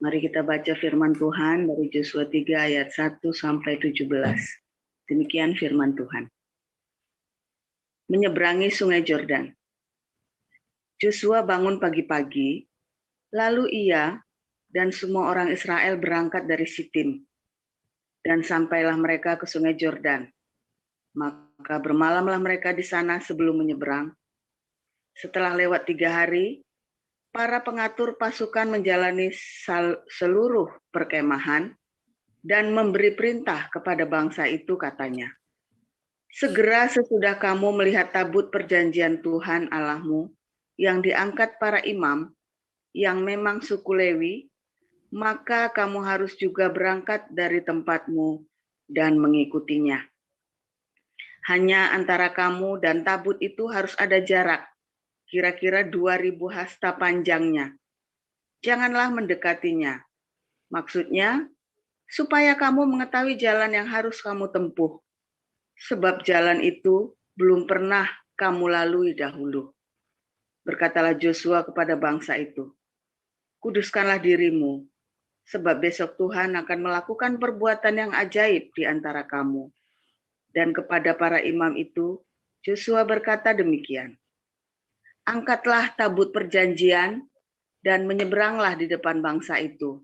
Mari kita baca firman Tuhan dari Yosua 3 ayat 1 sampai 17. Demikian firman Tuhan. Menyeberangi Sungai Yordan. Yosua bangun pagi-pagi, lalu ia dan semua orang Israel berangkat dari Sitim, dan sampailah mereka ke Sungai Yordan. Maka bermalamlah mereka di sana sebelum menyeberang. Setelah lewat 3 hari, para pengatur pasukan menjalani seluruh perkemahan dan memberi perintah kepada bangsa itu, katanya, segera sesudah kamu melihat tabut perjanjian Tuhan Allahmu yang diangkat para imam, yang memang suku Lewi, maka kamu harus juga berangkat dari tempatmu dan mengikutinya. Hanya antara kamu dan tabut itu harus ada jarak, kira-kira 2.000 hasta panjangnya. Janganlah mendekatinya. Maksudnya, supaya kamu mengetahui jalan yang harus kamu tempuh. Sebab jalan itu belum pernah kamu lalui dahulu. Berkatalah Yosua kepada bangsa itu, kuduskanlah dirimu, sebab besok Tuhan akan melakukan perbuatan yang ajaib di antara kamu. Dan kepada para imam itu, Yosua berkata demikian, angkatlah tabut perjanjian dan menyeberanglah di depan bangsa itu.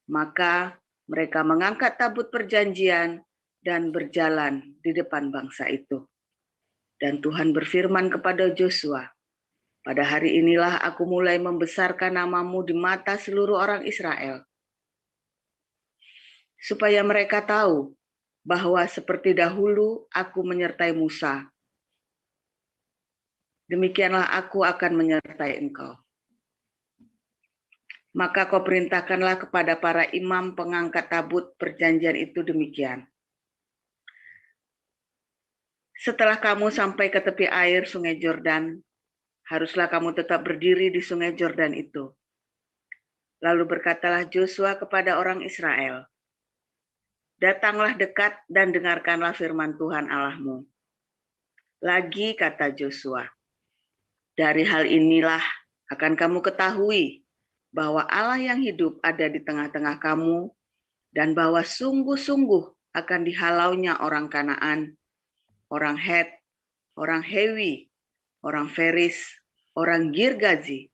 Maka mereka mengangkat tabut perjanjian dan berjalan di depan bangsa itu. Dan Tuhan berfirman kepada Yosua, pada hari inilah aku mulai membesarkan namamu di mata seluruh orang Israel, supaya mereka tahu bahwa seperti dahulu aku menyertai Musa, demikianlah aku akan menyertai engkau. Maka kau perintahkanlah kepada para imam pengangkat tabut perjanjian itu demikian. Setelah kamu sampai ke tepi air Sungai Yordan, haruslah kamu tetap berdiri di Sungai Yordan itu. Lalu berkatalah Yosua kepada orang Israel, datanglah dekat dan dengarkanlah firman Tuhan Allahmu. Lagi kata Yosua, dari hal inilah akan kamu ketahui bahwa Allah yang hidup ada di tengah-tengah kamu, dan bahwa sungguh-sungguh akan dihalaunya orang Kanaan, orang Het, orang Hewi, orang Feris, orang Girgazi,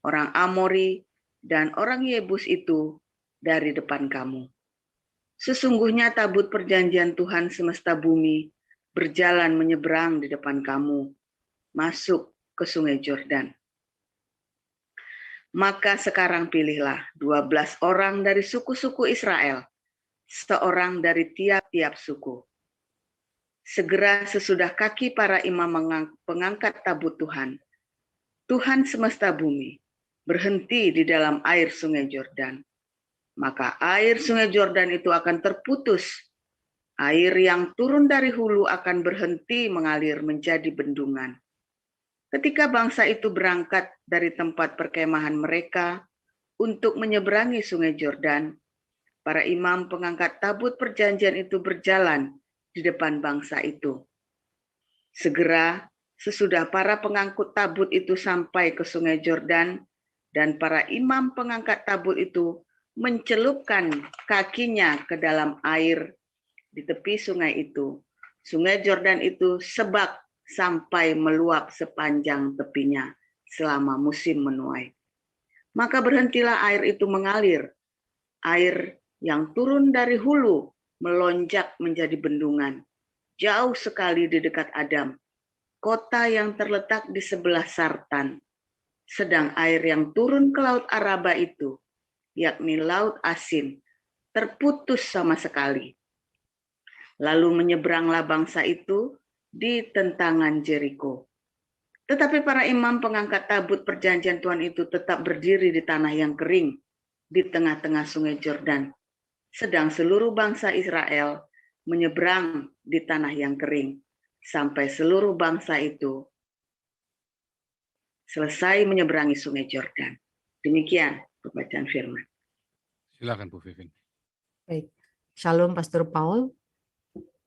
orang Amori, dan orang Yebus itu dari depan kamu. Sesungguhnya tabut perjanjian Tuhan semesta bumi berjalan menyeberang di depan kamu, masuk ke Sungai Yordan. Maka sekarang pilihlah 12 orang dari suku-suku Israel, seorang dari tiap-tiap suku. Segera sesudah kaki para imam pengangkat tabut Tuhan, Tuhan semesta bumi, berhenti di dalam air Sungai Yordan. Maka air Sungai Yordan itu akan terputus. Air yang turun dari hulu akan berhenti mengalir menjadi bendungan. Ketika bangsa itu berangkat dari tempat perkemahan mereka untuk menyeberangi Sungai Yordan, para imam pengangkat tabut perjanjian itu berjalan di depan bangsa itu. Segera sesudah para pengangkut tabut itu sampai ke Sungai Yordan, dan para imam pengangkat tabut itu mencelupkan kakinya ke dalam air di tepi sungai itu. Sungai Yordan itu sebak sampai meluap sepanjang tepinya selama musim menuai. Maka berhentilah air itu mengalir. Air yang turun dari hulu melonjak menjadi bendungan, jauh sekali di dekat Adam, kota yang terletak di sebelah Sartan. Sedang air yang turun ke Laut Araba itu, yakni Laut Asin, terputus sama sekali. Lalu menyeberanglah bangsa itu di tentangan Jeriko. Tetapi para imam pengangkat tabut perjanjian Tuhan itu tetap berdiri di tanah yang kering, di tengah-tengah Sungai Yordan. Sedang seluruh bangsa Israel menyeberang di tanah yang kering, sampai seluruh bangsa itu selesai menyeberangi Sungai Yordan. Demikian pembacaan firman. Silakan Bu Vivin. Baik. Shalom Pastor Paul.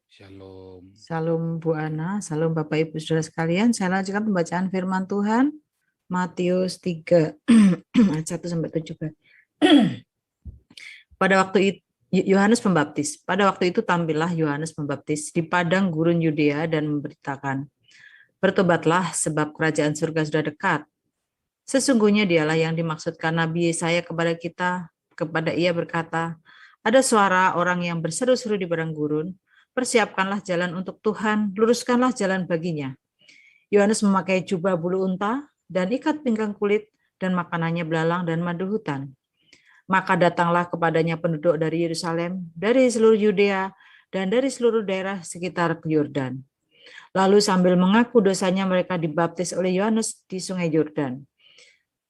Shalom. Shalom Bu Ana, shalom Bapak Ibu Saudara sekalian. Saya lanjutkan pembacaan firman Tuhan Matius 3 ayat 1 sampai 17. Pada waktu itu Yohanes Pembaptis. Pada waktu itu tampillah Yohanes Pembaptis di padang gurun Yudea dan memberitakan, "Bertobatlah sebab kerajaan surga sudah dekat." Sesungguhnya dialah yang dimaksudkan Nabi Yesaya kepada kita, kepada ia berkata, "Ada suara orang yang berseru-seru di padang gurun, persiapkanlah jalan untuk Tuhan, luruskanlah jalan baginya." Yohanes memakai jubah bulu unta dan ikat pinggang kulit, dan makanannya belalang dan madu hutan. Maka datanglah kepadanya penduduk dari Yerusalem, dari seluruh Yudea, dan dari seluruh daerah sekitar Yordan. Lalu sambil mengaku dosanya mereka dibaptis oleh Yohanes di sungai Yordan.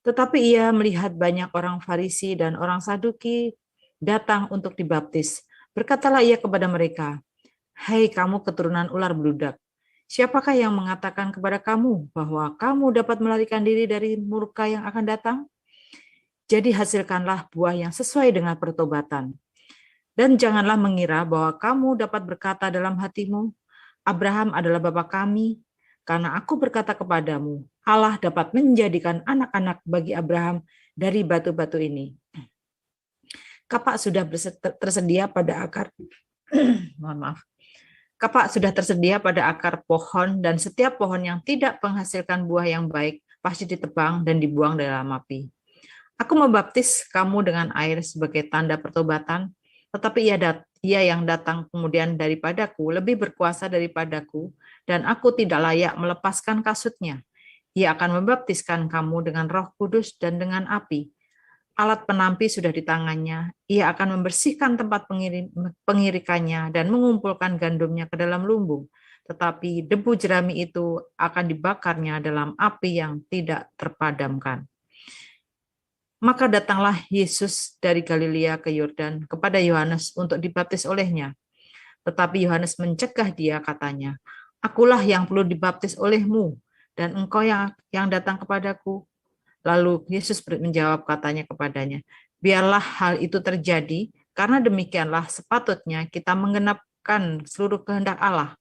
Tetapi ia melihat banyak orang Farisi dan orang Saduki datang untuk dibaptis. Berkatalah ia kepada mereka, "Hai kamu keturunan ular beludak, siapakah yang mengatakan kepada kamu bahwa kamu dapat melarikan diri dari murka yang akan datang? Jadi hasilkanlah buah yang sesuai dengan pertobatan. Dan janganlah mengira bahwa kamu dapat berkata dalam hatimu, Abraham adalah bapa kami, karena aku berkata kepadamu, Allah dapat menjadikan anak-anak bagi Abraham dari batu-batu ini." Kapak sudah tersedia pada akar, mohon maaf. Kapak sudah tersedia pada akar pohon, dan setiap pohon yang tidak menghasilkan buah yang baik pasti ditebang dan dibuang dalam api. Aku membaptis kamu dengan air sebagai tanda pertobatan, tetapi ia yang datang kemudian daripadaku lebih berkuasa daripadaku, dan aku tidak layak melepaskan kasutnya. Ia akan membaptiskan kamu dengan Roh Kudus dan dengan api. Alat penampi sudah di tangannya. Ia akan membersihkan tempat pengirikannya dan mengumpulkan gandumnya ke dalam lumbung. Tetapi debu jerami itu akan dibakarnya dalam api yang tidak terpadamkan. Maka datanglah Yesus dari Galilea ke Yordan kepada Yohanes untuk dibaptis olehnya. Tetapi Yohanes mencegah dia, katanya, "Akulah yang perlu dibaptis olehmu, dan engkau yang datang kepadaku." Lalu Yesus menjawab, katanya kepadanya, "Biarlah hal itu terjadi, karena demikianlah sepatutnya kita menggenapkan seluruh kehendak Allah."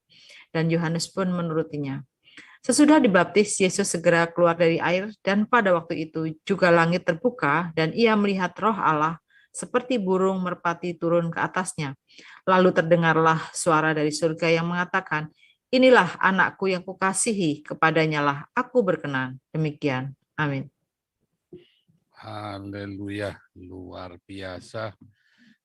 Dan Yohanes pun menurutinya. Sesudah dibaptis, Yesus segera keluar dari air, dan pada waktu itu juga langit terbuka, dan ia melihat Roh Allah seperti burung merpati turun ke atasnya. Lalu terdengarlah suara dari surga yang mengatakan, "Inilah anakku yang kukasihi, kepadanya lah aku berkenan." Demikian. Amin. Haleluya, luar biasa.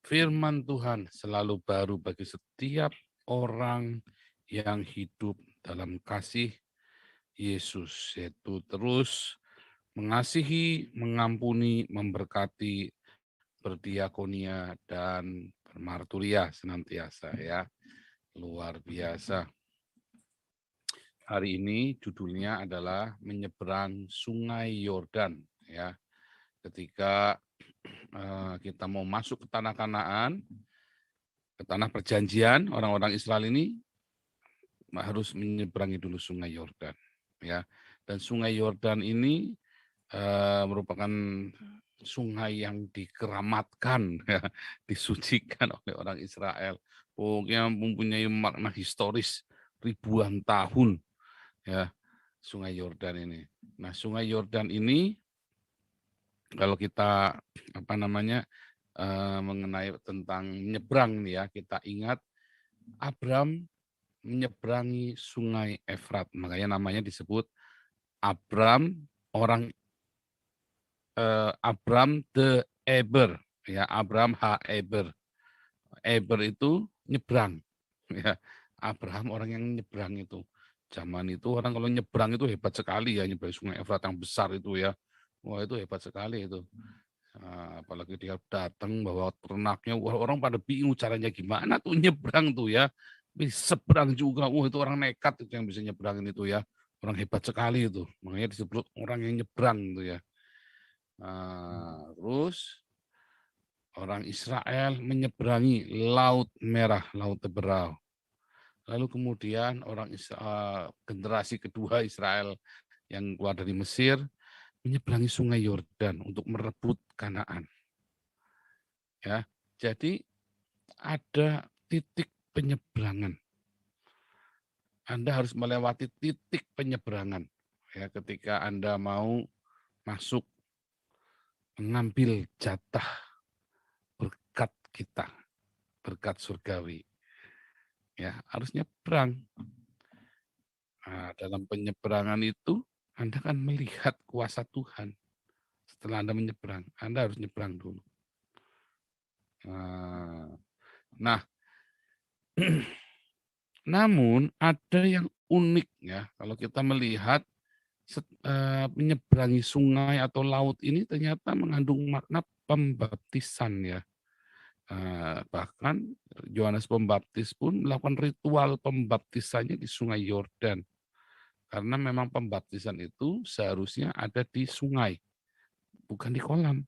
Firman Tuhan selalu baru bagi setiap orang yang hidup dalam kasih Yesus, yaitu terus mengasihi, mengampuni, memberkati, berdiakonia, dan bermarturia senantiasa, ya. Luar biasa. Hari ini judulnya adalah menyeberang Sungai Yordan, ya. Ketika kita mau masuk ke tanah Kanaan, ke tanah perjanjian, orang-orang Israel ini harus menyeberangi dulu Sungai Yordan, ya. Dan Sungai Yordan ini merupakan sungai yang dikeramatkan, ya, disucikan oleh orang Israel. Pokoknya mempunyai makna historis ribuan tahun, ya, Sungai Yordan ini. Nah, Sungai Yordan ini kalau kita mengenai tentang menyeberang nih, ya, kita ingat Abram menyeberangi Sungai Efrat, makanya namanya disebut Abram the Eber, ya, Abram ha-Eber. Eber itu nyebrang, ya. Abraham orang yang nyebrang itu. Zaman itu orang kalau nyebrang itu hebat sekali, ya, nyebrang Sungai Efrat yang besar itu, ya. Wah, itu hebat sekali itu. Nah, apalagi dia datang bawa ternaknya, wah, orang pada bingung caranya gimana tuh nyebrang tuh, ya. Bisa seberang juga, wah, itu orang nekat itu yang bisa nyebrangin itu, ya. Orang hebat sekali itu, makanya disebut orang yang nyebrang itu, ya. Nah, terus orang Israel menyeberangi Laut Merah, Laut Teberau. Lalu kemudian generasi kedua Israel yang keluar dari Mesir menyeberangi Sungai Yordan untuk merebut Kanaan. Ya, jadi ada titik penyeberangan. Anda harus melewati titik penyeberangan, ya, ketika Anda mau masuk mengambil jatah berkat kita, berkat surgawi. Ya, harus nyebrang. Nah, dalam penyeberangan itu Anda kan melihat kuasa Tuhan. Setelah Anda menyeberang, Anda harus nyebrang dulu. Nah, namun ada yang unik ya, kalau kita melihat menyeberangi sungai atau laut ini ternyata mengandung makna pembaptisan ya. Bahkan Yohanes Pembaptis pun melakukan ritual pembaptisannya di Sungai Yordan. Karena memang pembaptisan itu seharusnya ada di sungai, bukan di kolam.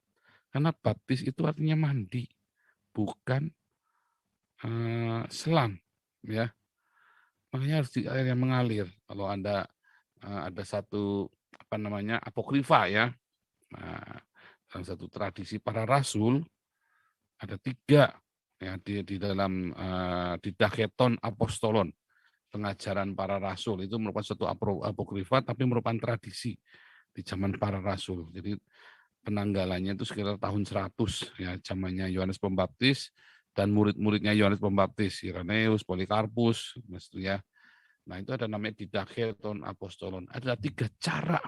Karena baptis itu artinya mandi, bukan selam, ya. Makanya harus di air yang mengalir. Kalau Anda ada satu apokrifa ya, nah, dalam satu tradisi para rasul ada 3 ya di dalam Didaketon Apostolon, pengajaran para rasul itu merupakan suatu apokrifa tapi merupakan tradisi di zaman para rasul. Jadi penanggalannya itu sekitar tahun 100 ya, zamannya Yohanes Pembaptis dan murid-muridnya Yohanes Pembaptis, Irenaeus, Polikarpus, ya. Nah, itu ada namanya Didaketon Apostolon. Ada 3 cara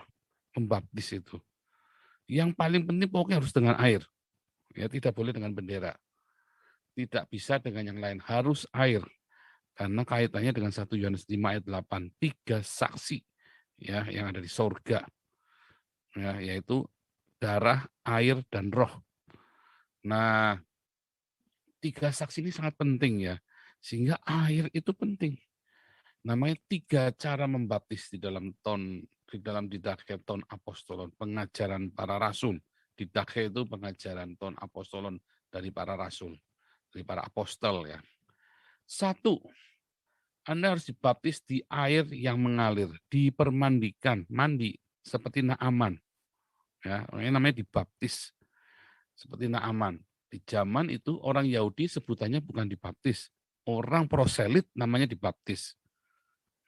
membaptis itu. Yang paling penting pokoknya harus dengan air. Ya, tidak boleh dengan bendera. Tidak bisa dengan yang lain, harus air. Karena kaitannya dengan 1 Yohanes 5 ayat 8, 3 saksi ya yang ada di sorga. Ya, yaitu darah, air, dan roh. Nah, 3 saksi ini sangat penting ya. Sehingga air itu penting. Namanya 3 cara membaptis di dalam Didaketon Apostolon, pengajaran para rasul. Didake itu pengajaran ton apostolon dari para rasul, dari para apostol ya. 1, Anda harus dibaptis di air yang mengalir, dipermandikan, mandi seperti Naaman. Ya, ini namanya dibaptis seperti Naaman. Di zaman itu orang Yahudi sebutannya bukan dibaptis, orang proselit namanya dibaptis.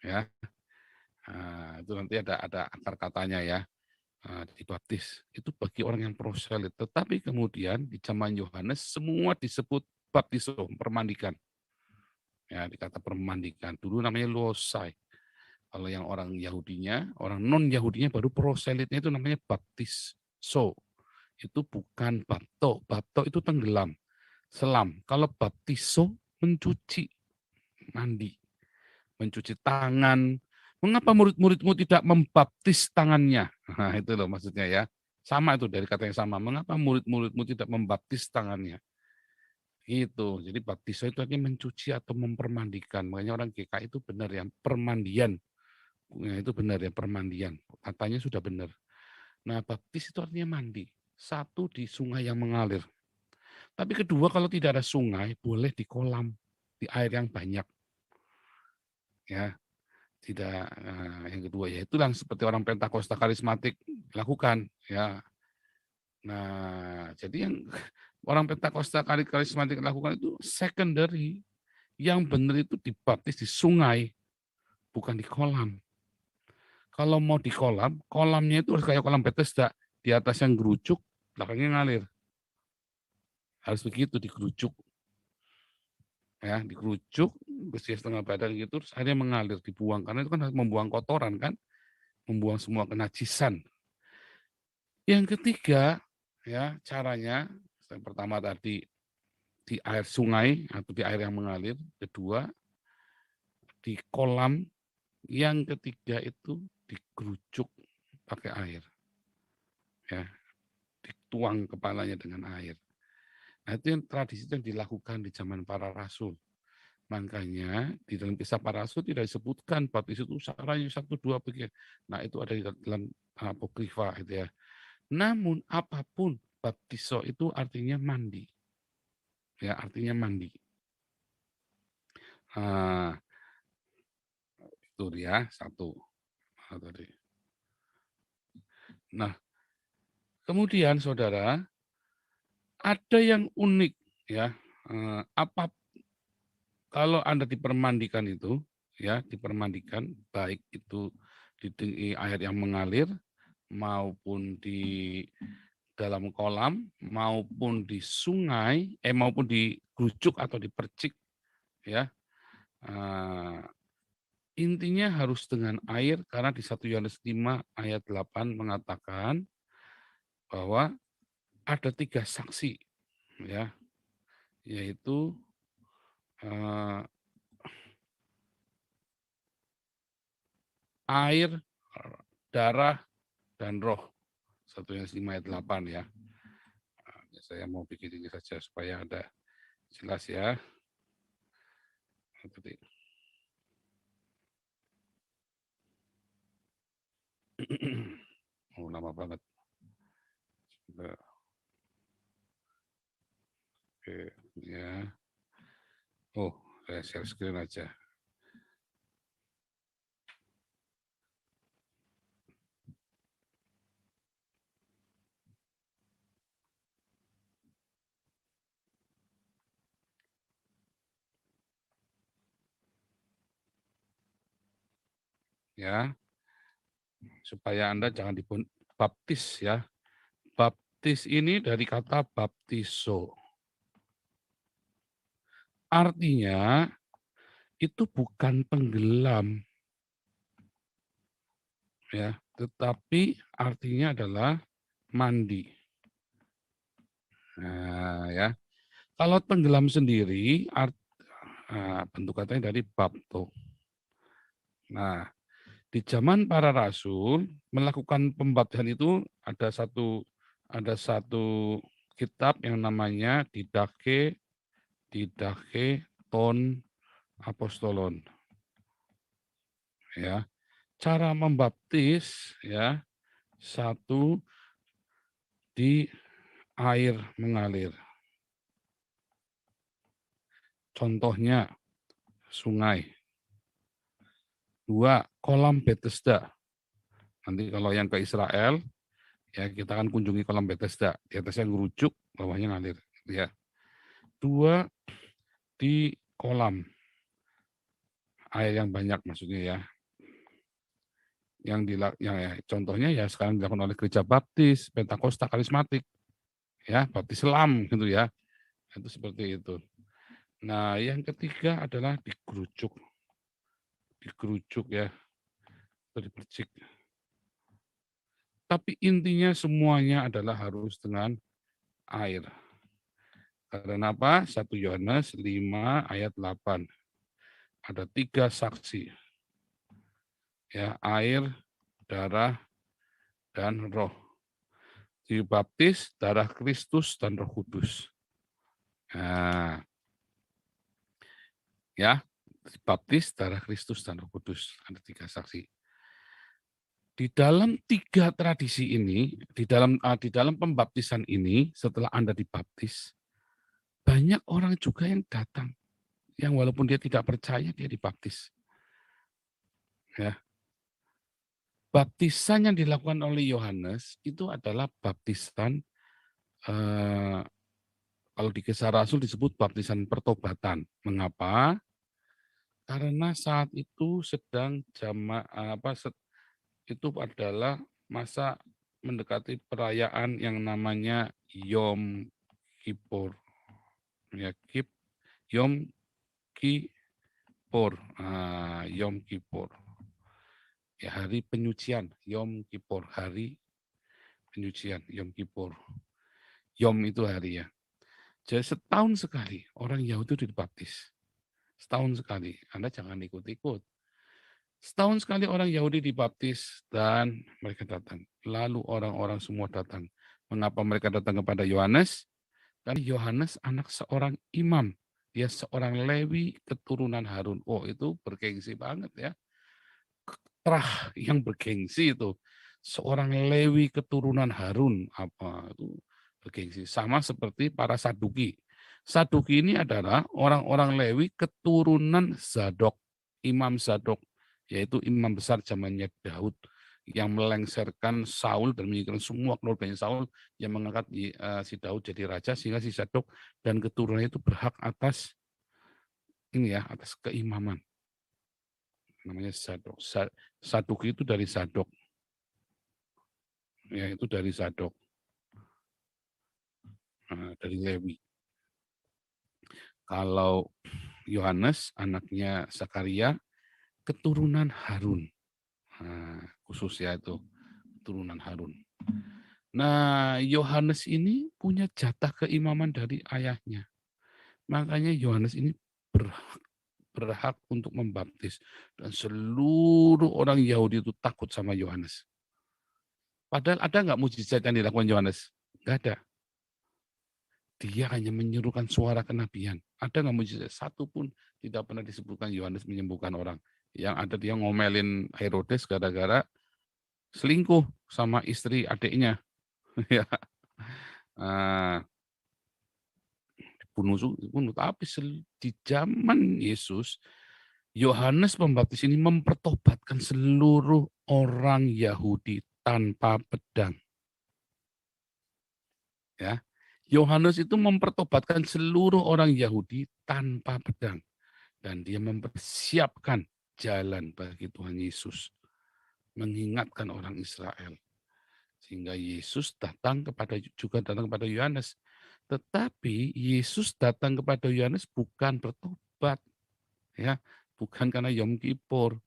Ya, nah, itu nanti ada akar katanya ya. Dibaptis itu bagi orang yang proselit. Tetapi kemudian di zaman Yohanes semua disebut baptiso, permandikan. Ya, dikata permandikan. Dulu namanya losai. Kalau yang orang Yahudinya, orang non Yahudinya baru proselitnya itu namanya baptiso. Itu bukan bapto. Bapto itu tenggelam, selam. Kalau baptiso mencuci, mandi, mencuci tangan. Mengapa murid-muridmu tidak membaptis tangannya? Nah, itu loh maksudnya ya. Sama itu dari kata yang sama. Mengapa murid-muridmu tidak membaptis tangannya? Itu. Jadi baptiso itu artinya mencuci atau mempermandikan. Makanya orang GKI itu benar ya, permandian. Ya, itu benar ya, permandian. Katanya sudah benar. Nah, baptis itu artinya mandi. 1 di sungai yang mengalir. Tapi kedua, kalau tidak ada sungai, boleh di kolam, di air yang banyak. Ya, tidak. Yang kedua ya itulah seperti orang Pentakosta karismatik lakukan ya. Nah, jadi yang orang Pentakosta karismatik lakukan itu secondary. Yang benar itu dibaptis di sungai, bukan di kolam. Kalau mau di kolam, kolamnya itu harus kayak kolam Bethesda, di atas yang gerucuk, belakangnya ngalir. Harus begitu, dikerucuk. Ya, dikerucuk, bersih setengah badan gitu, terus akhirnya mengalir, dibuang. Karena itu kan harus membuang kotoran kan, membuang semua kenajisan. Yang ketiga, ya caranya, yang pertama tadi di air sungai atau di air yang mengalir, kedua di kolam, yang ketiga itu dikerucuk pakai air. Ya, dituang kepalanya dengan air. Nah, itu yang tradisi yang dilakukan di zaman para rasul. Makanya di dalam kisah para rasul tidak disebutkan baptis itu caranya 1, 2 begitu. Nah, itu ada di dalam apokrifa gitu ya. Namun apapun baptiso itu artinya mandi. Ya, artinya mandi. Itu dia 1. Tadi. Nah, kemudian saudara, ada yang unik ya. Kalau Anda dipermandikan itu, ya dipermandikan, baik itu di air yang mengalir maupun di dalam kolam maupun di sungai, maupun di grucuk atau di percik, ya. Intinya harus dengan air, karena di 1 Yohanes 5 ayat 8 mengatakan bahwa ada 3 saksi, ya, yaitu air, darah, dan roh. 1 Yohanes 5 ayat 8 ya. Saya mau bikin ini saja supaya ada jelas ya. Oh, lama banget. Oke, ya. Oh, saya share screen aja. Ya, supaya Anda jangan dibaptis ya. Baptis ini dari kata baptiso. Artinya itu bukan penggelam, ya, tetapi artinya adalah mandi. Nah, ya. Kalau tenggelam sendiri, bentuk katanya dari bapto. Nah, di zaman para rasul melakukan pembaptisan itu ada satu kitab yang namanya Didache ton apostolon. Ya, cara membaptis ya, 1 di air mengalir. Contohnya sungai. 2, kolam Bethesda. Nanti kalau yang ke Israel, ya kita akan kunjungi kolam Bethesda. Di atasnya ngerucuk, bawahnya ngalir. Ya. 2, di kolam. Air yang banyak maksudnya ya. Contohnya ya sekarang dilakukan oleh gereja baptis, Pentakosta, karismatik. Ya, baptis selam gitu ya. Itu seperti itu. Nah, yang ketiga adalah dikerucuk. Dikerucuk ya. Atau dipercik. Tapi intinya semuanya adalah harus dengan air. Karena apa? 1 Yohanes 5 ayat 8. Ada 3 saksi. Ya, air, darah, dan roh. Dibaptis darah Kristus dan Roh Kudus. Nah, ya, dibaptis darah Kristus dan Roh Kudus. Ada 3 saksi. Di dalam 3 tradisi ini, di dalam pembaptisan ini, setelah Anda dibaptis, banyak orang juga yang datang, yang walaupun dia tidak percaya, dia dibaptis. Ya. Baptisan yang dilakukan oleh Yohanes itu adalah baptisan, kalau di Kisah Rasul disebut baptisan pertobatan. Mengapa? Karena saat itu sedang itu adalah masa mendekati perayaan yang namanya Yom Kippur. Ya, Yom Kippur. Yom Kippur. Ya, hari penyucian, Yom Kippur, hari penyucian, Yom Kippur. Yom itu hari ya. Jadi setahun sekali orang Yahudi itu dibaptis. Setahun sekali. Anda jangan ikut-ikut. Setahun sekali orang Yahudi dibaptis dan mereka datang. Lalu orang-orang semua datang. Mengapa mereka datang kepada Yohanes? Karena Yohanes anak seorang imam. Dia seorang Lewi keturunan Harun. Oh, itu bergengsi banget ya. Terah yang bergengsi itu. Seorang Lewi keturunan Harun. Apa itu bergengsi. Sama seperti para Saduki. Saduki ini adalah orang-orang Lewi keturunan Zadok. Imam Zadok, yaitu imam besar zamannya Daud yang melengsarkan Saul dan menginginkan semua keluarganya Saul yang mengangkat si Daud jadi raja, sehingga si Zadok dan keturunannya itu berhak atas ini ya, atas keimaman. Namanya Zadok. Saduki itu dari Zadok. Ya, itu dari Zadok. dari Lewi. Kalau Yohanes, anaknya Zakaria, keturunan Harun. Khusus ya itu, keturunan Harun. Nah, Yohanes ini punya jatah keimaman dari ayahnya. Makanya Yohanes ini berhak untuk membaptis. Dan seluruh orang Yahudi itu takut sama Yohanes. Padahal ada nggak mujizat yang dilakukan Yohanes? Nggak ada. Dia hanya menyerukan suara kenabian. Ada nggak mujizat? Satu pun tidak pernah disebutkan Yohanes menyembuhkan orang. Yang ada dia ngomelin Herodes gara-gara selingkuh sama istri adiknya. Ya. Bunuh. Tapi di zaman Yesus, Yohanes Pembaptis ini mempertobatkan seluruh orang Yahudi tanpa pedang. Ya, Yohanes itu mempertobatkan seluruh orang Yahudi tanpa pedang, dan dia mempersiapkan jalan bagi Tuhan Yesus, mengingatkan orang Israel, sehingga Yesus datang kepada Yohanes. Tetapi Yesus datang kepada Yohanes bukan bertobat, ya, bukan karena Yom Kippur.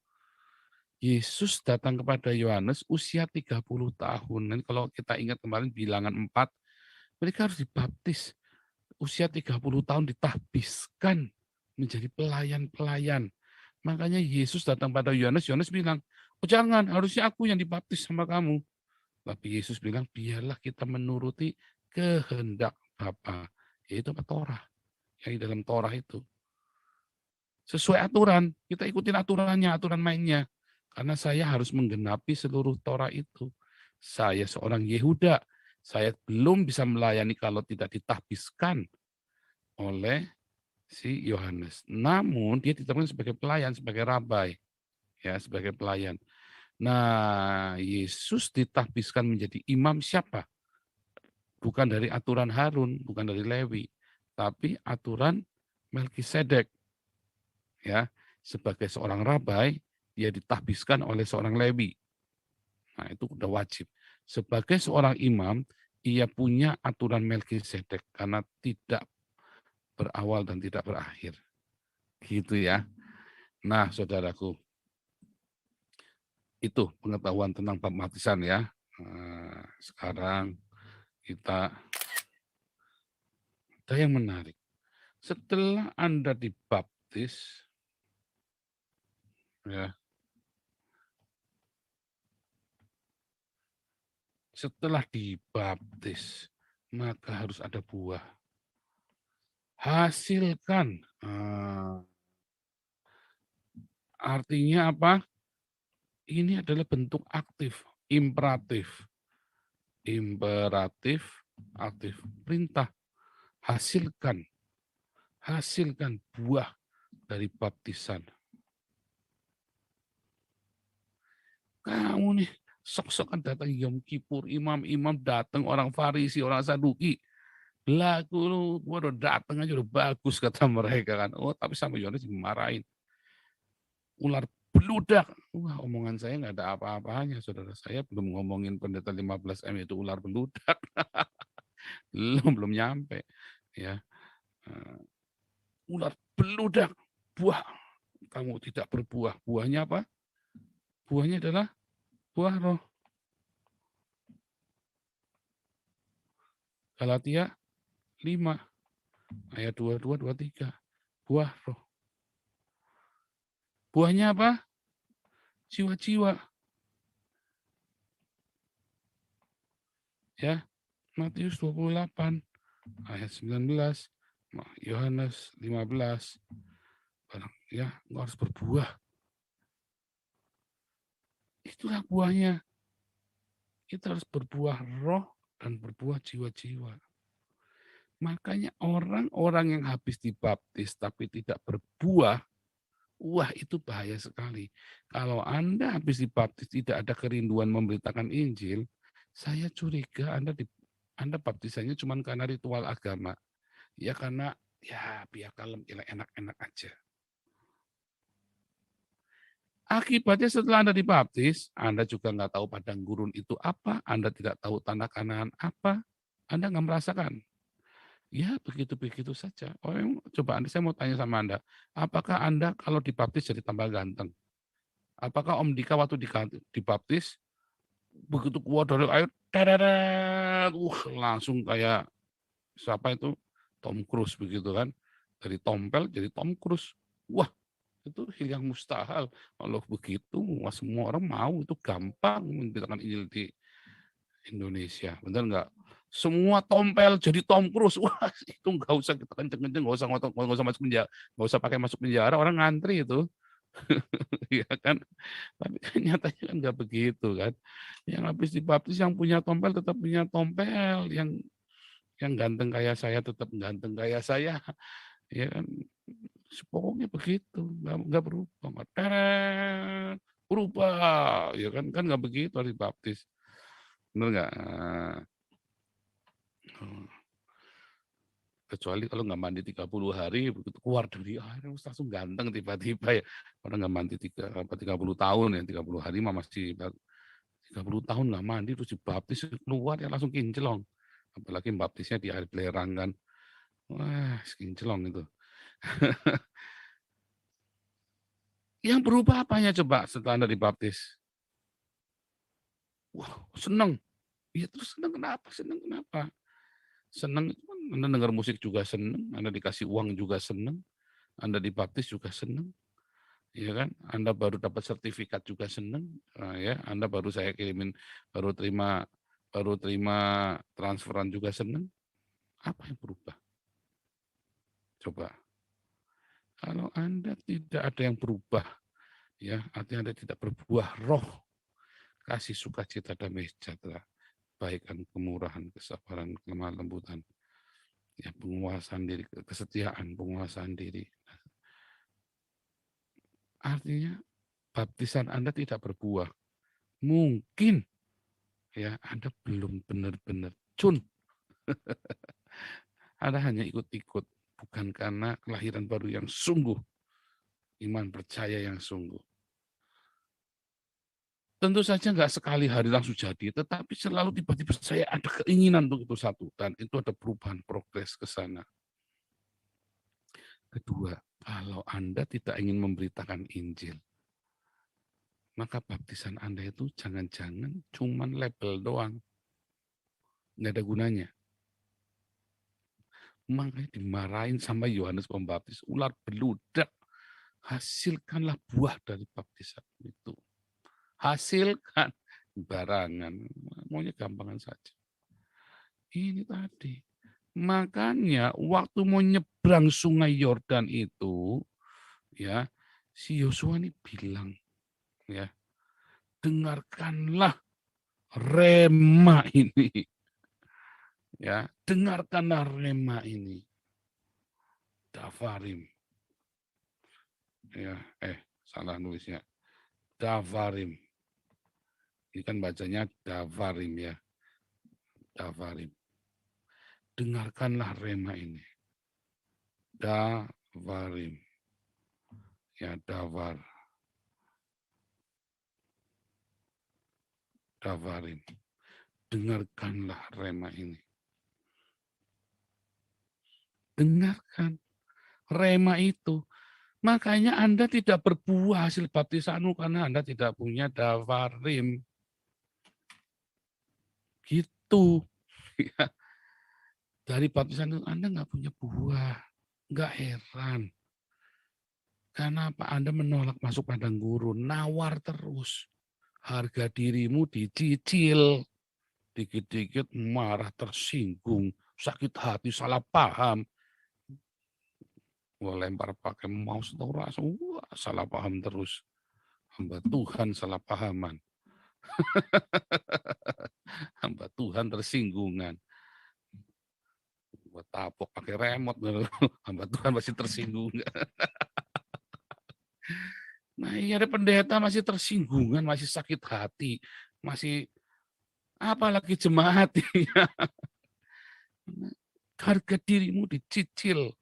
Yesus datang kepada Yohanes usia 30 tahun. Dan kalau kita ingat kemarin bilangan 4, mereka harus dibaptis. Usia 30 tahun ditahbiskan menjadi pelayan-pelayan. Makanya Yesus datang pada Yohanes, Yohanes bilang, oh jangan, harusnya aku yang dibaptis sama kamu. Tapi Yesus bilang, biarlah kita menuruti kehendak Bapa, yaitu Torah. Yang di dalam Torah itu. Sesuai aturan, kita ikutin aturannya, aturan mainnya. Karena saya harus menggenapi seluruh Torah itu. Saya seorang Yehuda, saya belum bisa melayani kalau tidak ditahbiskan oleh si Yohanes. Namun dia ditetapkan sebagai pelayan, sebagai rabai, ya, sebagai pelayan. Nah, Yesus ditahbiskan menjadi imam siapa? Bukan dari aturan Harun, bukan dari Lewi, tapi aturan Melkisedek. Ya, sebagai seorang rabai, dia ditahbiskan oleh seorang Lewi. Nah, itu udah wajib. Sebagai seorang imam, ia punya aturan Melkisedek karena tidak berawal dan tidak berakhir. Gitu ya. Nah, saudaraku, itu pengetahuan tentang pembaptisan ya. Nah, sekarang kita ada yang menarik. Setelah Anda dibaptis, ya, setelah dibaptis, maka harus ada buah. Hasilkan. Artinya apa? Ini adalah bentuk aktif, imperatif. Imperatif, aktif, perintah. Hasilkan buah dari baptisan. Kamu nih sok-sokan datang Yom Kippur, imam-imam datang, orang Farisi, orang Saduki. Lagu lu, gua udah datang aja udah bagus kata mereka kan. Oh, tapi sama Yohanes dimarahin. Ular beludak. Wah, omongan saya nggak ada apa-apanya, saudara. Saya belum ngomongin pendeta 15M itu ular beludak. belum nyampe. Ya. Ular beludak, buah kamu tidak berbuah. Buahnya apa? Buahnya adalah buah roh. Galatia 5 ayat 22 23. Buah roh. Buahnya apa? Jiwa-jiwa. Ya, Matius 28 ayat 19, Yohanes 15. Ya, harus berbuah. Itulah buahnya. Kita harus berbuah roh dan berbuah jiwa-jiwa. Makanya orang-orang yang habis dibaptis tapi tidak berbuah, wah itu bahaya sekali. Kalau Anda habis dibaptis tidak ada kerinduan memberitakan Injil, saya curiga Anda baptisannya cuma karena ritual agama. Ya karena ya biar kalem, enak-enak aja. Akibatnya setelah Anda dibaptis, Anda juga nggak tahu padang gurun itu apa, Anda tidak tahu tanah Kanaan apa, Anda nggak merasakan. Ya, begitu-begitu saja. Coba saya mau tanya sama Anda, apakah Anda kalau dibaptis jadi tambah ganteng? Apakah Om Dika waktu dibaptis, begitu keluar dari air, tadadad, langsung kayak siapa itu? Tom Cruise begitu kan. Dari tompel jadi Tom Cruise. Wah, itu hal yang mustahil. Kalau begitu, semua orang mau, itu gampang memberitakan Injil di Indonesia. Benar nggak? Semua tompel jadi Tom Cruise. Wah, itu nggak usah kita kenceng-kenceng, nggak usah masuk penjara, nggak usah pakai masuk penjara, orang ngantri itu. Iya kan? Tapi kan nyatanya kan nggak begitu kan. Yang habis dibaptis yang punya tompel tetap punya tompel, yang ganteng kayak saya tetap ganteng kayak saya. Ya kan? Pokoknya begitu, nggak berubah. Teret, berubah, ya kan nggak begitu harus dibaptis. Benar nggak? Kecuali kalau nggak mandi 30 hari, begitu keluar dari air, langsung ganteng tiba-tiba ya. Orang nggak mandi 30 tahun ya, 30 hari mah masih 30 tahun nggak mandi, terus dibaptis, keluar ya langsung kinclong. Apalagi baptisnya di air belerang kan. Wah, kinclong itu. Yang berubah apanya coba setelah Anda dibaptis? Wah, seneng. Ya terus seneng kenapa? Seneng kenapa? Seneng, Anda dengar musik juga seneng, Anda dikasih uang juga seneng, Anda dibaptis juga seneng, ya kan? Anda baru dapat sertifikat juga seneng, nah, ya. Anda baru saya kirimin, baru terima transferan juga seneng. Apa yang berubah? Coba. Kalau Anda tidak ada yang berubah, ya, artinya Anda tidak berbuah roh, kasih sukacita damai sejahtera, kebaikan, kemurahan, kesabaran, kelemah lembutan, ya, penguasaan diri, kesetiaan, penguasaan diri. Artinya baptisan Anda tidak berbuah. Mungkin ya Anda belum benar-benar cun. Anda hanya ikut-ikut, bukan karena kelahiran baru yang sungguh, iman percaya yang sungguh. Tentu saja nggak sekali hari langsung jadi, tetapi selalu tiba-tiba saya ada keinginan untuk itu satu, dan itu ada perubahan progres ke sana. Kedua, kalau Anda tidak ingin memberitakan Injil, maka baptisan Anda itu jangan-jangan cuman label doang. Nggak ada gunanya. Makanya dimarahin sama Yohanes Pembaptis, ular beludak, hasilkanlah buah dari baptisan itu. Hasilkan barangan, maunya gampangan saja. Ini tadi. Makanya waktu mau nyebrang sungai Yordan itu, ya, si Yosua ini bilang, ya, dengarkanlah rema ini. Ya, dengarkanlah rema ini. Dafarim. Ya, salah nulisnya. Davarim. Ini kan bacanya Davarim ya. Davarim. Dengarkanlah rema ini. Davarim. Ya, Davar. Davarim. Dengarkanlah rema ini. Dengarkan rema itu. Makanya Anda tidak berbuah hasil baptisanmu karena Anda tidak punya Davarim. Gitu. Dari baptisan itu Anda nggak punya buah. Nggak heran. Karena apa? Anda menolak masuk padang gurun. Nawar terus. Harga dirimu dicicil. Dikit-dikit marah, tersinggung, sakit hati, salah paham. Wah, lempar pakai mouse langsung salah paham terus. Hamba Tuhan salah pahaman. Hamba Tuhan tersinggungan. Buat tapok pakai remote. Hamba Tuhan masih tersinggung. Nah, iya, ada pendeta masih tersinggungan, masih sakit hati, masih apalagi jemaat. Harga dirimu dicicil.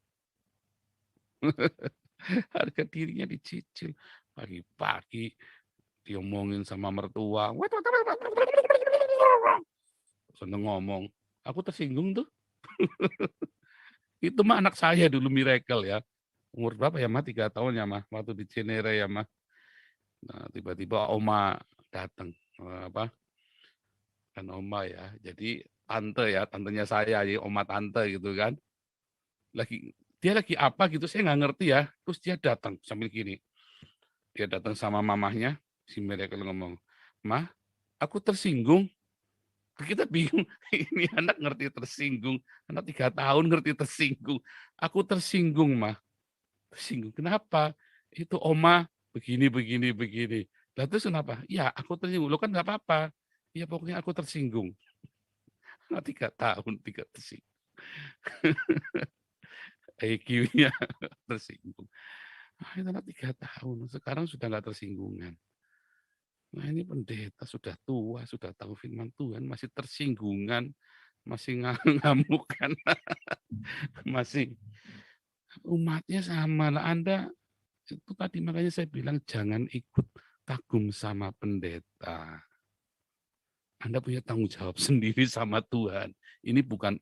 Harga dirinya dicicil. Pagi-pagi diomongin sama mertua. Seneng ngomong. Aku tersinggung tuh. Itu mah anak saya dulu miracle ya. Umur berapa ya mah? 3 tahun ya mah. Waktu di Cinere ya mah. Nah, tiba-tiba oma datang. Apa? Kan oma ya. Jadi tante ya, tantenya saya, jadi oma tante gitu kan. Dia lagi apa gitu, saya nggak ngerti ya. Terus dia datang sambil gini. Dia datang sama mamahnya, si Miracle ngomong, "Mah, aku tersinggung." Kita bingung, ini anak ngerti tersinggung. Anak 3 tahun ngerti tersinggung. Aku tersinggung, mah. Tersinggung. Kenapa? Itu oma begini, begini, begini. Lah terus kenapa? Ya, aku tersinggung. Lo kan nggak apa-apa. Ya pokoknya aku tersinggung. Anak 3 tahun, 3 tersinggung. IQ-nya tersinggung. Ah, itu anak 3 tahun. Sekarang sudah nggak tersinggungan. Nah ini pendeta sudah tua, sudah tahu firman Tuhan, masih tersinggungan, masih ngamuk-ngamukan, masih umatnya sama lah. Anda itu tadi makanya saya bilang jangan ikut kagum sama pendeta. Anda punya tanggung jawab sendiri sama Tuhan. Ini bukan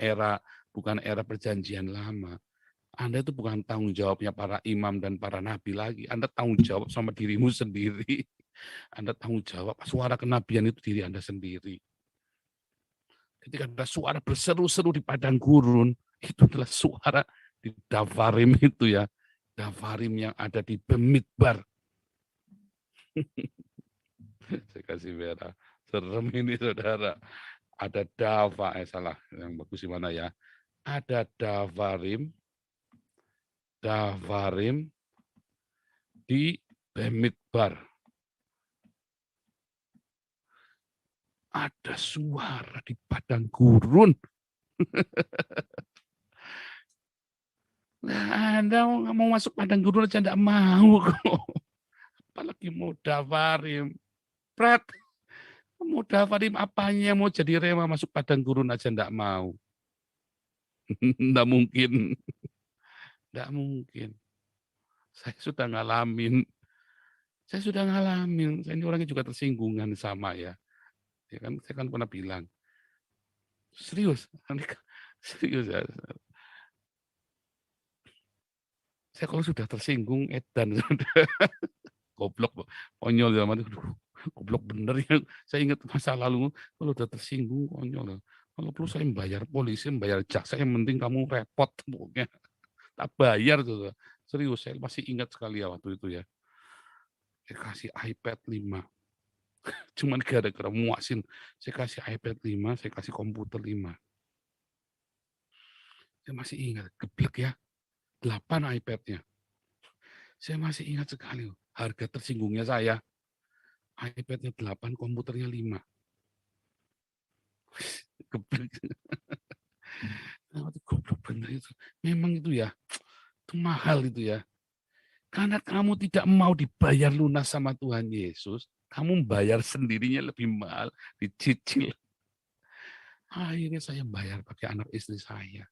era perjanjian lama. Anda itu bukan tanggung jawabnya para imam dan para nabi lagi. Anda tanggung jawab sama dirimu sendiri. Anda tanggung jawab suara kenabian itu diri Anda sendiri. Ketika ada suara berseru-seru di padang gurun, itu adalah suara di Davarim itu ya. Davarim yang ada di Bemidbar. Saya kasih merah. Serem ini saudara. Ada salah. Yang bagus di mana ya? Ada Davarim di Bemidbar. Ada suara di padang gurun. Nah, Anda mau masuk padang gurun aja enggak mau kok. Apalagi mau Davarim. Prat, mau Davarim apanya mau jadi rema masuk padang gurun aja enggak mau. Enggak mungkin. Enggak mungkin. Saya sudah ngalamin. Saya ini orangnya juga tersinggungan sama ya. Ya kan, saya kan pernah bilang. Serius, serius ya. Saya kalau sudah tersinggung, edan sudah. Goblok, konyol zaman itu. Goblok bener ya. Saya ingat masa lalu, kalau udah tersinggung, konyol. Kalau perlu saya membayar polisi, membayar jaksa, yang penting kamu repot. Pokoknya. Tak bayar tuh. Serius, saya masih ingat sekali ya waktu itu ya. Saya kasih iPad 5. Cuman gara-gara muasin. Saya kasih iPad 5, saya kasih komputer 5. Saya masih ingat, geblek ya. 8 iPad-nya. Saya masih ingat sekali. Harga tersinggungnya saya. iPad-nya 8, komputernya 5. Geblek. Goblok bener itu. Memang itu ya. Itu mahal itu ya. Karena kamu tidak mau dibayar lunas sama Tuhan Yesus, kamu bayar sendirinya lebih mahal, dicicil. Akhirnya saya bayar pakai anak istri saya.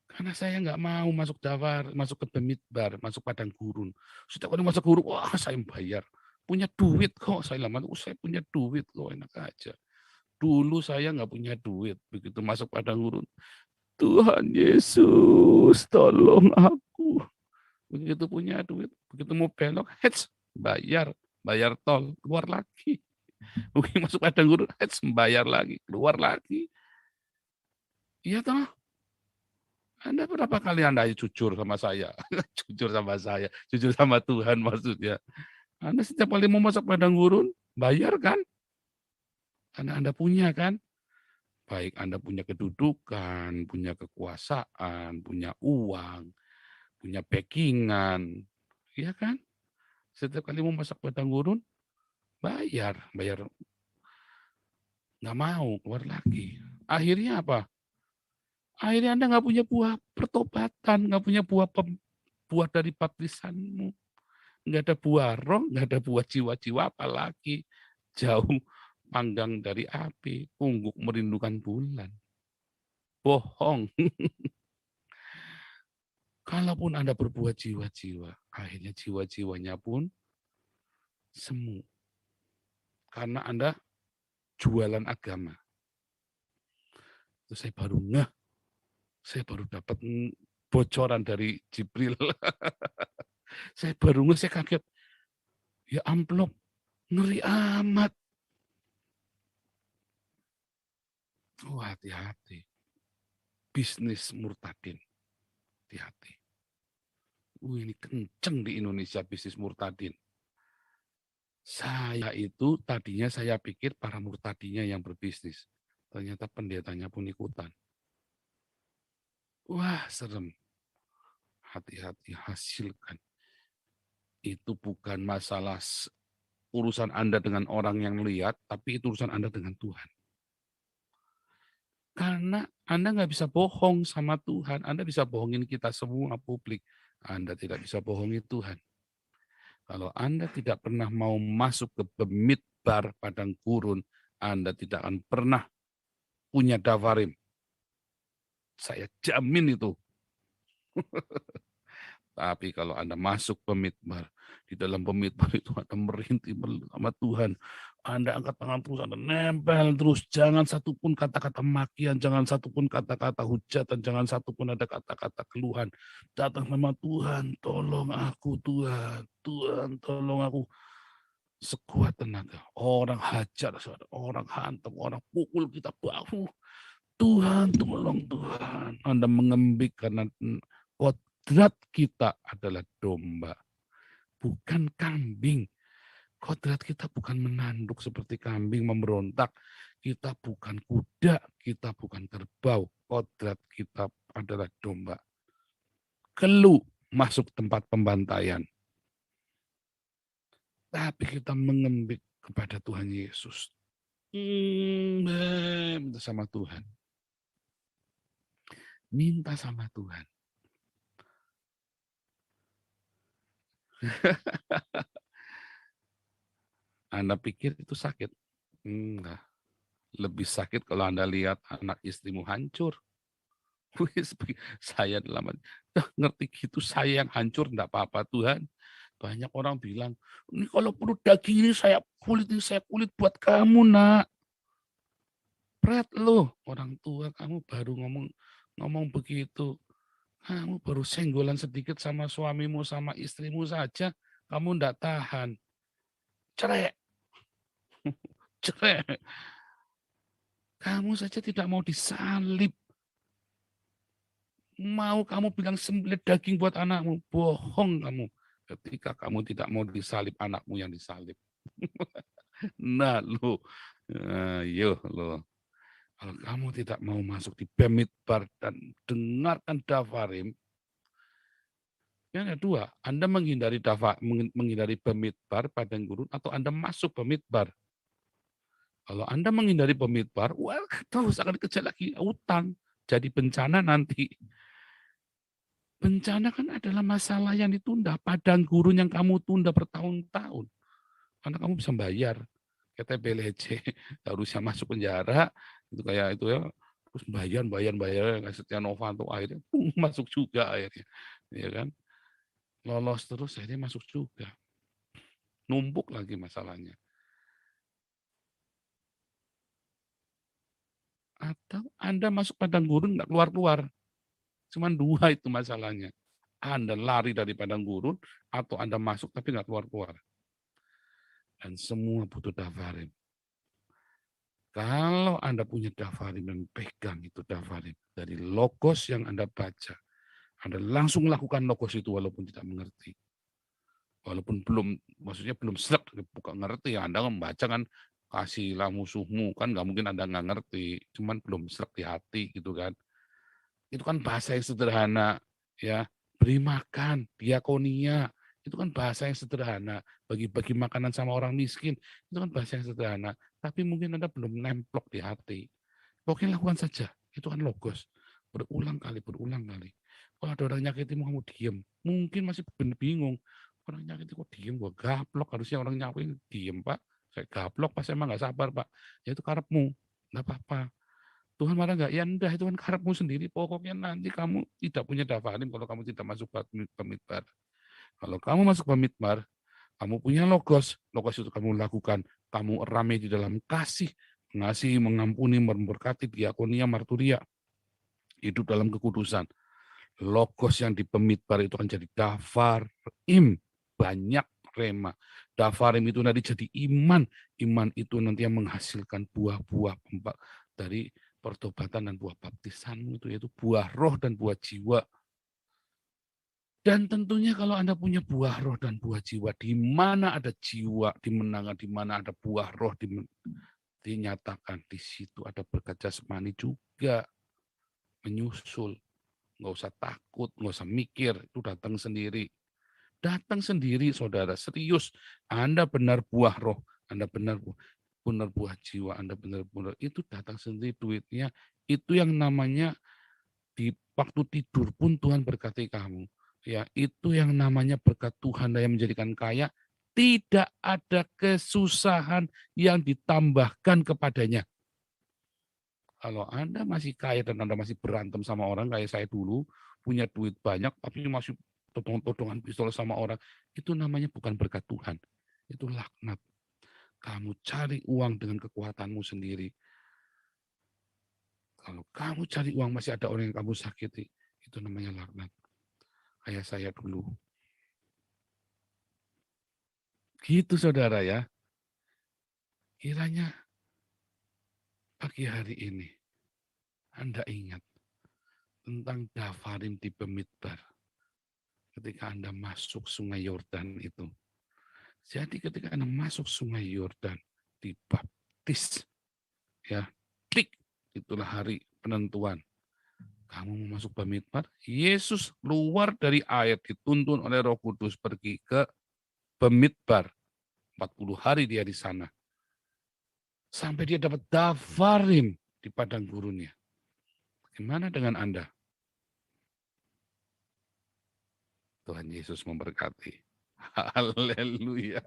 Karena saya nggak mau masuk Dawar, masuk ke Bemidbar, masuk padang gurun. Setiap kali masuk gurun, wah saya bayar. Punya duit kok, saya lama, saya punya duit kok, enak aja. Dulu saya nggak punya duit, begitu masuk padang gurun. Tuhan Yesus, tolong aku. Begitu punya duit, begitu mau belok, bayar tol, keluar lagi. Begitu masuk padang gurun, bayar lagi, keluar lagi. Iya toh? Anda berapa kali Anda jujur sama saya? Jujur sama saya, jujur sama Tuhan maksudnya. Anda setiap kali mau masuk padang gurun, bayar kan? Karena Anda punya kan? Baik Anda punya kedudukan, punya kekuasaan, punya uang, punya backingan, iya kan? Setiap kali mau masuk padang gurun, bayar nggak mau keluar lagi. Akhirnya apa? Akhirnya Anda nggak punya buah pertobatan, nggak punya buah dari baptisanmu, nggak ada buah roh, nggak ada buah jiwa-jiwa, apalagi jauh panggang dari api, pungguk merindukan bulan. Bohong. Kalaupun Anda berbuat jiwa-jiwa, akhirnya jiwa-jiwanya pun semu. Karena Anda jualan agama. Terus saya baru ngeh, saya baru dapat bocoran dari Jibril. Saya baru ngeh, saya kaget. Ya amplop, ngeri amat. Oh, hati-hati. Bisnis murtadin. Hati-hati. Ini kenceng di Indonesia bisnis murtadin. Saya itu tadinya saya pikir para murtadinya yang berbisnis. Ternyata pendetanya pun ikutan. Wah, serem. Hati-hati, hasilkan. Itu bukan masalah urusan Anda dengan orang yang lihat, tapi itu urusan Anda dengan Tuhan. Karena Anda nggak bisa bohong sama Tuhan. Anda bisa bohongin kita semua publik. Anda tidak bisa bohongi Tuhan. Kalau Anda tidak pernah mau masuk ke Bemidbar padang gurun, Anda tidak akan pernah punya dafarim. Saya jamin itu. Tapi kalau Anda masuk Bemidbar, di dalam Bemidbar itu Anda merintih sama Tuhan. Anda angkat tangan terus, Anda nempel terus. Jangan satupun kata-kata makian, jangan satupun kata-kata hujatan, jangan satupun ada kata-kata keluhan. Datang sama Tuhan, tolong aku Tuhan, Tuhan tolong aku. Sekuat tenaga. Orang hajar, orang hantam, orang pukul kita bahu. Tuhan, tolong Tuhan. Anda mengembik karena kodrat kita adalah domba, bukan kambing. Kodrat kita bukan menanduk seperti kambing memberontak. Kita bukan kuda, kita bukan kerbau. Kodrat kita adalah domba. Kelu masuk tempat pembantaian. Tapi kita mengembik kepada Tuhan Yesus. Minta sama Tuhan. Minta sama Tuhan. Anda pikir itu sakit? Enggak. Lebih sakit kalau Anda lihat anak istrimu hancur. Saya dalam ngerti gitu, saya yang hancur, enggak apa-apa Tuhan. Banyak orang bilang, ini kalau perut daging ini saya kulit buat kamu nak. Pret loh, orang tua kamu baru ngomong begitu. Kamu baru senggolan sedikit sama suamimu, sama istrimu saja, kamu enggak tahan. Cerai. Cerai. Kamu saja tidak mau disalib. Mau kamu bilang sembelit daging buat anakmu, bohong kamu. Ketika kamu tidak mau disalib, anakmu yang disalib. Nah, lo, yo lo. Kalau kamu tidak mau masuk di Bemidbar dan dengarkan dafarim, yang kedua, Anda menghindari Bemidbar, padang gurun, atau Anda masuk Bemidbar. Kalau Anda menghindari Bemidbar, wah terus akan dikejar lagi utang, jadi bencana nanti. Bencana kan adalah masalah yang ditunda, padang gurun yang kamu tunda bertahun-tahun. Karena kamu bisa bayar. Kata BLC, harusnya masuk penjara, itu kayak itu ya, terus bayar, kayak Setia Novanto akhirnya masuk juga akhirnya. Ya kan? Lolos terus akhirnya masuk juga. Numpuk lagi masalahnya. Atau Anda masuk padang gurun nggak keluar-keluar. Cuman dua itu masalahnya. Anda lari dari padang gurun, atau Anda masuk tapi nggak keluar-keluar. Dan semua butuh dafarim. Kalau Anda punya dafarim dan pegang itu dafarim dari logos yang Anda baca, Anda langsung lakukan logos itu walaupun tidak mengerti. Walaupun maksudnya belum serak, bukan ngerti ya, Anda membaca kan, kasihlah musuhmu, kan nggak mungkin Anda nggak ngerti, cuman belum serak di hati gitu kan. Itu kan bahasa yang sederhana, ya. Beri makan, diakonia, itu kan bahasa yang sederhana. Bagi-bagi makanan sama orang miskin, itu kan bahasa yang sederhana. Tapi mungkin Anda belum nemplok di hati. Pokoknya lakukan saja, itu kan logos. Berulang kali. Kalau ada orang nyakitimu, kamu diem. Mungkin masih bingung. Orang nyakiti kok diem, gua gaplok. Harusnya orang nyakitin diem, Pak. Saya gaplok, pas emang nggak sabar, Pak. Ya itu karepmu, nggak apa-apa. Tuhan marah nggak? Ya enggak, itu kan karepmu sendiri. Pokoknya nanti kamu tidak punya dafarim kalau kamu tidak masuk Bemidbar. Kalau kamu masuk Bemidbar, kamu punya logos. Logos itu kamu lakukan. Kamu rame di dalam kasih. mengasihi, mengampuni, memberkati, diakonia, marturia, hidup dalam kekudusan. Logos yang di pemidbar itu akan jadi dafarim, banyak rema. Dafarim itu nanti jadi iman. Iman itu nanti yang menghasilkan buah-buah dari pertobatan dan buah baptisanmu itu, yaitu buah roh dan buah jiwa. Dan tentunya kalau Anda punya buah roh dan buah jiwa, di mana ada jiwa dimenangkan, di mana ada buah roh dinyatakan, di situ ada berkat jasmani juga menyusul. Nggak usah takut, nggak usah mikir, itu datang sendiri. Datang sendiri, saudara, serius. Anda benar buah roh, Anda benar buah jiwa, Anda benar-benar itu datang sendiri duitnya. Itu yang namanya di waktu tidur pun Tuhan berkati kamu. Ya, itu yang namanya berkat Tuhan yang menjadikan kaya. Tidak ada kesusahan yang ditambahkan kepadanya. Kalau Anda masih kaya dan Anda masih berantem sama orang kayak saya dulu, punya duit banyak tapi masih todong-todongan pistol sama orang, itu namanya bukan berkat Tuhan. Itu laknat. Kamu cari uang dengan kekuatanmu sendiri. Kalau kamu cari uang masih ada orang yang kamu sakiti, itu namanya laknat. Kayak saya dulu. Gitu saudara ya. Kiranya pagi hari ini Anda ingat tentang dafarim di Bemidbar ketika Anda masuk sungai Yordan itu. Jadi ketika Anda masuk sungai Yordan, dibaptis, ya, klik, itulah hari penentuan. Kamu mau masuk Bemidbar, Yesus keluar dari air, dituntun oleh Roh Kudus pergi ke Bemidbar. 40 hari dia di sana. Sampai dia dapat dafarim di padang gurunnya. Bagaimana dengan Anda? Tuhan Yesus memberkati. Haleluya.